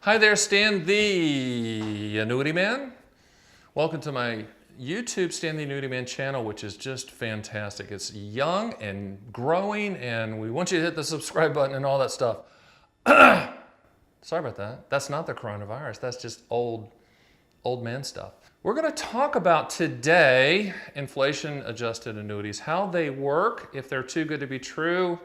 Hi there, Stan the Annuity Man. Welcome to my YouTube Stan the Annuity Man channel, which is just fantastic. It's young and growing, and we want you to hit the subscribe button and all that stuff. Sorry about that. That's not the coronavirus. That's just old man stuff. We're going to talk about today inflation-adjusted annuities, how they work, if they're too good to be true,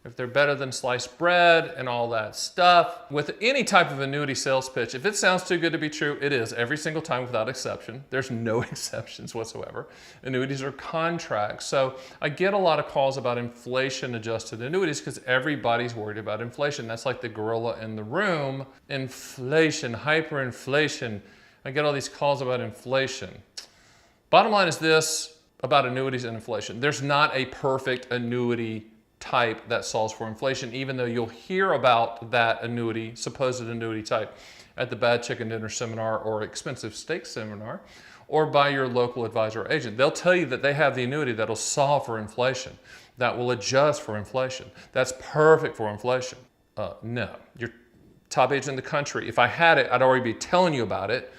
if they're better than sliced bread and all that stuff. With any type of annuity sales pitch, if it sounds too good to be true, it is every single time without exception. There's no exceptions whatsoever. Annuities are contracts. So I get a lot of calls about inflation-adjusted annuities because everybody's worried about inflation. That's like the gorilla in the room. Inflation, hyperinflation. I get all these calls about inflation. Bottom line is this about annuities and inflation. There's not a perfect annuity type that solves for inflation, even though you'll hear about that annuity, supposed annuity type, at the Bad Chicken Dinner seminar or Expensive Steak seminar, or by your local advisor or agent. They'll tell you that they have the annuity that'll solve for inflation, that will adjust for inflation, that's perfect for inflation. No, you're top agent in the country. If I had it, I'd already be telling you about it.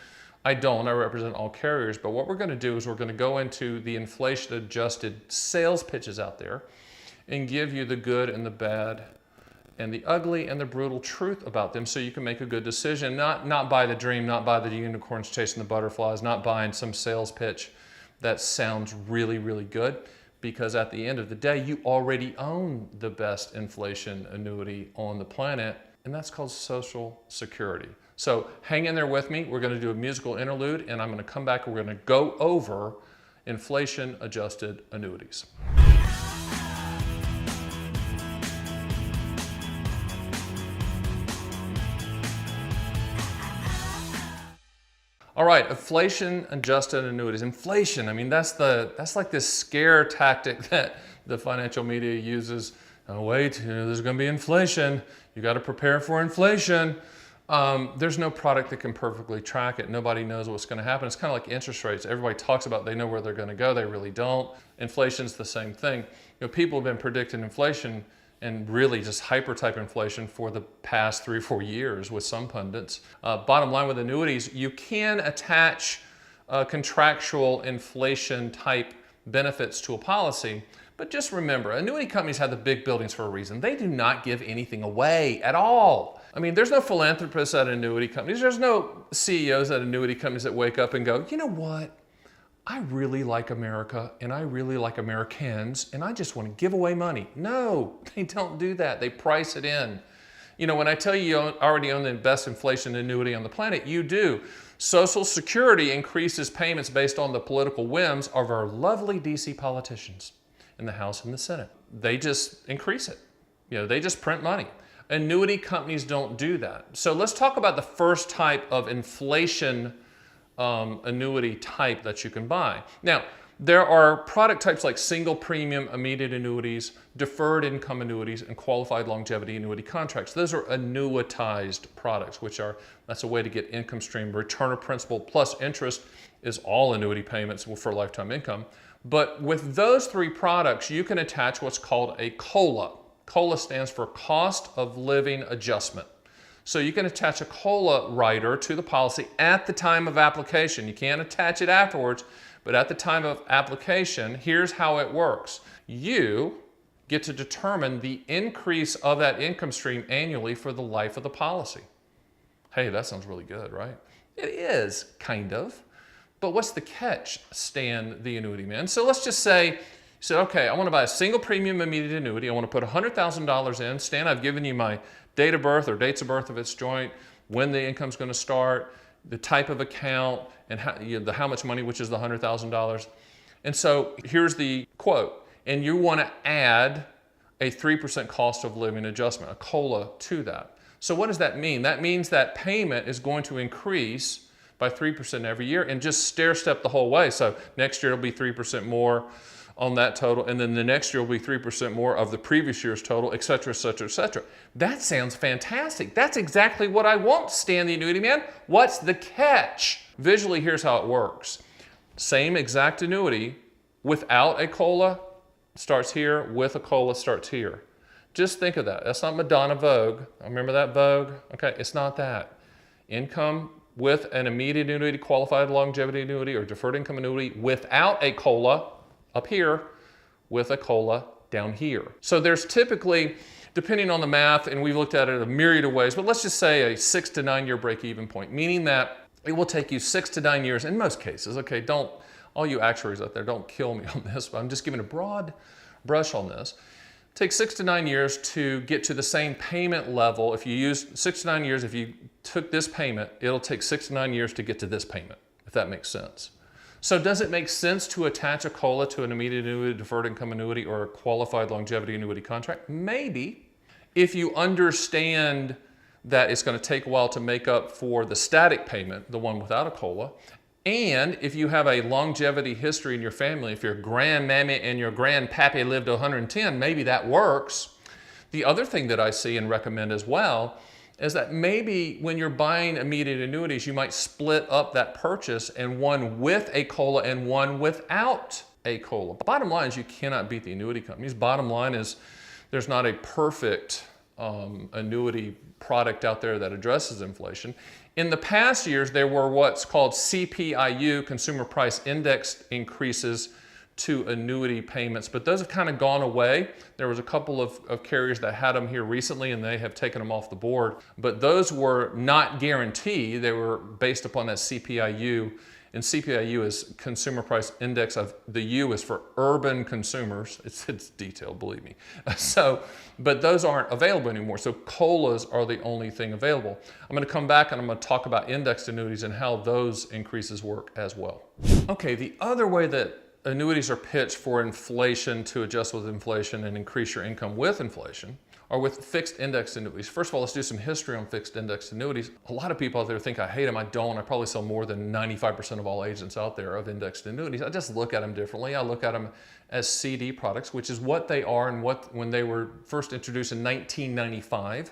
I don't, I represent all carriers, but what we're gonna do is we're gonna go into the inflation-adjusted sales pitches out there and give you the good and the bad and the ugly and the brutal truth about them so you can make a good decision, not buy the dream, not buy the unicorns chasing the butterflies, not buying some sales pitch that sounds really, really good, because at the end of the day, you already own the best inflation annuity on the planet, and that's called Social Security. So hang in there with me. We're gonna do a musical interlude, and I'm gonna come back and we're gonna go over inflation-adjusted annuities. All right, inflation-adjusted annuities. Inflation, I mean, that's like this scare tactic that the financial media uses. Oh, wait, there's gonna be inflation. You gotta prepare for inflation. There's no product that can perfectly track it. Nobody knows what's gonna happen. It's kind of like interest rates. Everybody talks about they know where they're gonna go, they really don't. Inflation's the same thing. You know, people have been predicting inflation and really just hyper-type inflation for the past 3 or 4 years with some pundits. Bottom line with annuities, you can attach contractual inflation-type benefits to a policy, but just remember, annuity companies have the big buildings for a reason. They do not give anything away at all. I mean, there's no philanthropists at annuity companies. There's no CEOs at annuity companies that wake up and go, you know what? I really like America and I really like Americans and I just want to give away money. No, they don't do that. They price it in. You know, when I tell you you already own the best inflation annuity on the planet, you do. Social Security increases payments based on the political whims of our lovely DC politicians in the House and the Senate. They just increase it. You know, they just print money. Annuity companies don't do that. So let's talk about the first type of inflation annuity type that you can buy. Now, there are product types like single premium immediate annuities, deferred income annuities, and qualified longevity annuity contracts. Those are annuitized products, that's a way to get income stream. Return of principal plus interest is all annuity payments for lifetime income. But with those 3 products, you can attach what's called a COLA. COLA stands for Cost of Living Adjustment. So you can attach a COLA rider to the policy at the time of application. You can't attach it afterwards, but at the time of application, here's how it works. You get to determine the increase of that income stream annually for the life of the policy. Hey, that sounds really good, right? It is, kind of. But what's the catch, Stan the Annuity Man? So let's just say, you said, okay, I want to buy a single premium immediate annuity. I want to put $100,000 in. Stan, I've given you my date of birth or dates of birth of its joint, when the income's going to start, the type of account, and how much money, which is the $100,000. And so here's the quote. And you want to add a 3% cost of living adjustment, a COLA, to that. So what does that mean? That means that payment is going to increase by 3% every year and just stair step the whole way. So next year it'll be 3% more on that total, and then the next year will be 3% more of the previous year's total, et cetera, et cetera, et cetera. That sounds fantastic. That's exactly what I want, Stan the Annuity Man. What's the catch? Visually, here's how it works. Same exact annuity without a COLA starts here, with a COLA starts here. Just think of that. That's not Madonna Vogue. Remember that Vogue? Okay, it's not that. income with an immediate annuity, qualified longevity annuity, or deferred income annuity without a COLA up here, with a COLA down here. So there's typically, depending on the math, and we've looked at it a myriad of ways, but let's just say a 6 to 9 year break-even point, meaning that it will take you 6 to 9 years in most cases. Okay, don't, all you actuaries out there, don't kill me on this, but I'm just giving a broad brush on this. It takes 6 to 9 years to get to the same payment level. If you use 6 to 9 years, if you took this payment, it'll take 6 to 9 years to get to this payment, if that makes sense. So does it make sense to attach a COLA to an immediate annuity, deferred income annuity, or a qualified longevity annuity contract? Maybe. If you understand that it's going to take a while to make up for the static payment, the one without a COLA, and if you have a longevity history in your family, if your grandmammy and your grandpappy lived to 110, maybe that works. The other thing that I see and recommend as well is that maybe when you're buying immediate annuities, you might split up that purchase, and one with a COLA and one without a COLA. Bottom line is you cannot beat the annuity companies. Bottom line is there's not a perfect annuity product out there that addresses inflation. In the past years, there were what's called CPIU, Consumer Price Index increases to annuity payments, but those have kind of gone away. There was a couple of carriers that had them here recently, and they have taken them off the board, but those were not guaranteed. They were based upon that CPIU, and CPIU is Consumer Price Index. Of the U is for urban consumers. It's detailed, believe me. So, but those aren't available anymore. So COLAs are the only thing available. I'm going to come back and I'm going to talk about indexed annuities and how those increases work as well. Okay, the other way that annuities are pitched for inflation, to adjust with inflation and increase your income with inflation, are with fixed indexed annuities. First of all, let's do some history on fixed indexed annuities. A lot of people out there think I hate them. I don't. I probably sell more than 95% of all agents out there of indexed annuities. I just look at them differently. I look at them as CD products, which is what they are, and what, when they were first introduced in 1995,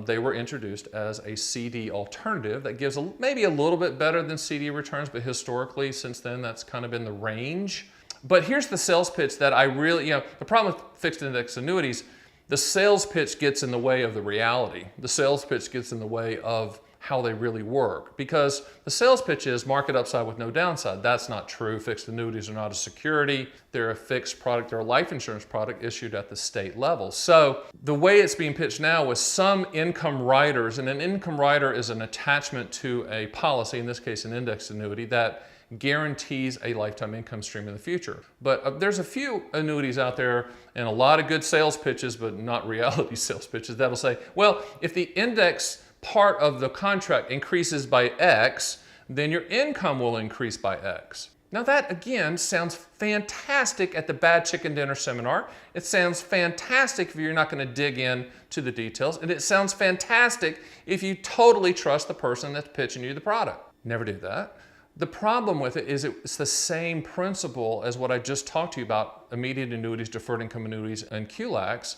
they were introduced as a CD alternative that gives maybe a little bit better than CD returns, but historically since then that's kind of been the range. But here's the sales pitch that I really, the problem with fixed index annuities, the sales pitch gets in the way of the reality. The sales pitch gets in the way of how they really work, because the sales pitch is market upside with no downside. That's not true. Fixed annuities are not a security. They're a fixed product. They're a life insurance product issued at the state level. So the way it's being pitched now with some income riders, and an income rider is an attachment to a policy, in this case an indexed annuity, that guarantees a lifetime income stream in the future. But there's a few annuities out there and a lot of good sales pitches, but not reality sales pitches, that'll say, well, if the index part of the contract increases by X, then your income will increase by X. Now that again sounds fantastic at the bad chicken dinner seminar. It sounds fantastic if you're not going to dig in to the details, and it sounds fantastic if you totally trust the person that's pitching you the product. Never do that. The problem with it is it's the same principle as what I just talked to you about, immediate annuities, deferred income annuities, and QLACs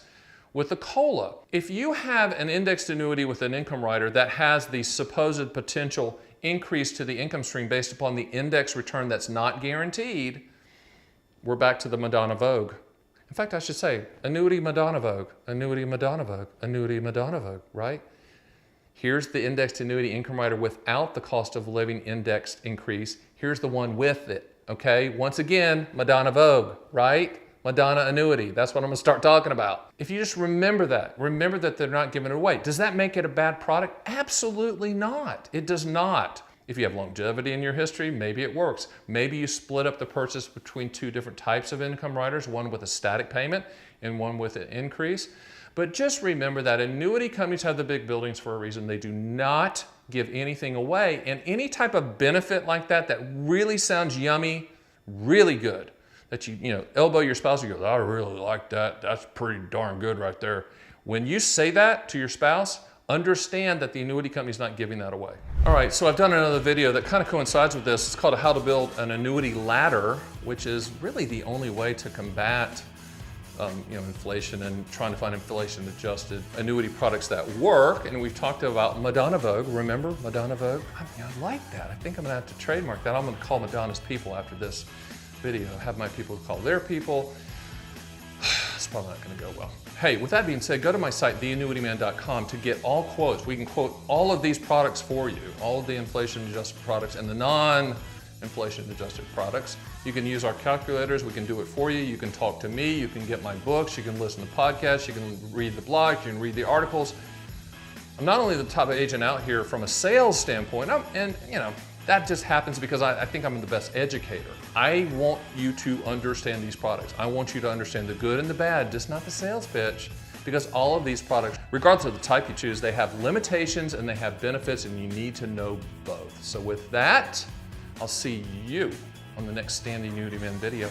with the COLA. If you have an indexed annuity with an income rider that has the supposed potential increase to the income stream based upon the index return that's not guaranteed, we're back to the Madonna Vogue. In fact, I should say, annuity Madonna Vogue, annuity Madonna Vogue, annuity Madonna Vogue, right? Here's the indexed annuity income rider without the cost of living indexed increase. Here's the one with it, okay? Once again, Madonna Vogue, right? Madonna annuity, that's what I'm gonna start talking about. If you just remember that they're not giving it away. Does that make it a bad product? Absolutely not, it does not. If you have longevity in your history, maybe it works. Maybe you split up the purchase between two different types of income riders, one with a static payment and one with an increase. But just remember that annuity companies have the big buildings for a reason. They do not give anything away, and any type of benefit like that that really sounds yummy, really good, that you elbow your spouse and go, I really like that. That's pretty darn good right there. When you say that to your spouse, understand that the annuity company is not giving that away. All right, so I've done another video that kind of coincides with this. It's called How to Build an Annuity Ladder, which is really the only way to combat inflation and trying to find inflation-adjusted annuity products that work. And we've talked about Madonna Vogue. Remember Madonna Vogue? I like that. I think I'm gonna have to trademark that. I'm gonna call Madonna's people after this video. Have my people call their people. It's probably not going to go well. Hey, with that being said, go to my site, theannuityman.com, to get all quotes. We can quote all of these products for you, all of the inflation-adjusted products and the non-inflation-adjusted products. You can use our calculators. We can do it for you. You can talk to me. You can get my books. You can listen to podcasts. You can read the blogs. You can read the articles. I'm not only the top agent out here from a sales standpoint, and you know, that just happens because I think I'm the best educator. I want you to understand these products. I want you to understand the good and the bad, just not the sales pitch, because all of these products, regardless of the type you choose, they have limitations and they have benefits, and you need to know both. So with that, I'll see you on the next Standing Annuity Man video.